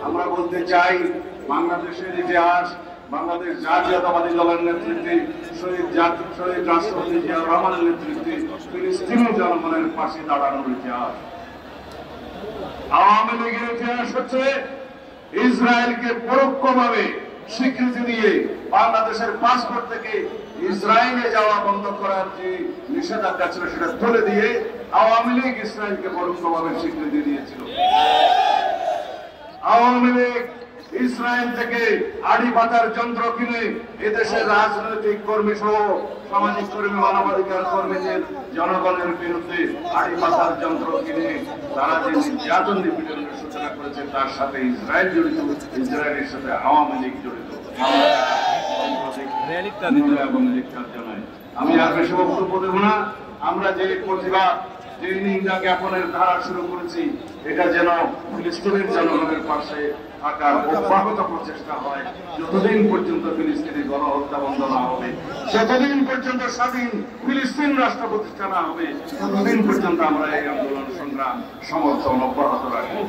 আমরা বলতে চাই বাংলাদেশের ইতিহাস, বাংলাদেশ জাতীয়তাবাদী দলের নেতৃত্বে শহীদ রাষ্ট্রপতি জিয়াউর রহমানের নেতৃত্বে ফিলিস্তিনি জনগণের পাশে দাঁড়ানোর ইতিহাস। আওয়ামী লীগের ইতিহাস হচ্ছে ইসরায়েলকে পরোক্ষভাবে স্বীকৃতি দিয়ে বাংলাদেশের পাসপোর্ট থেকে ইসরায়েলে যাওয়া বন্ধ করার যে নিষেধাজ্ঞা ছিল সেটা তুলে দিয়ে আওয়ামী লীগ ইসরায়েলকে পরোক্ষভাবে স্বীকৃতি দিয়েছিল। আওয়ামী লীগ ইসরায়েল থেকে আড়ি পাতার যন্ত্র কিনে এদেশের রাজনৈতিক কর্মী সহ সামাজিক কর্মী, মানবাধিকার কর্মীদের জনগণের বিরুদ্ধে আড়ি পাতার যন্ত্র কিনে তারা যে নির্যাতন নিপীড়নের সূচনা করেছে তার সাথে ইসরায়েল জড়িত, ইসরায়েলের সাথে আওয়ামী লীগ জড়িত। আমি আর বেশি বক্তব্য দেব না। আমরা যে প্রতিবাদ, যে নিন্দা জ্ঞাপনের ধারা শুরু করেছি, এটা যেন ফিলিস্তিনের জনগণের পাশে থাকার অব্যাহত প্রচেষ্টা হয়। যতদিন পর্যন্ত ফিলিস্তিনি গণহত্যা বন্ধ না হবে, যতদিন পর্যন্ত স্বাধীন ফিলিস্তিন রাষ্ট্র প্রতিষ্ঠা না হবে, ততদিন পর্যন্ত আমরা এই আন্দোলন সংগ্রাম সমর্থন অব্যাহত রাখবো।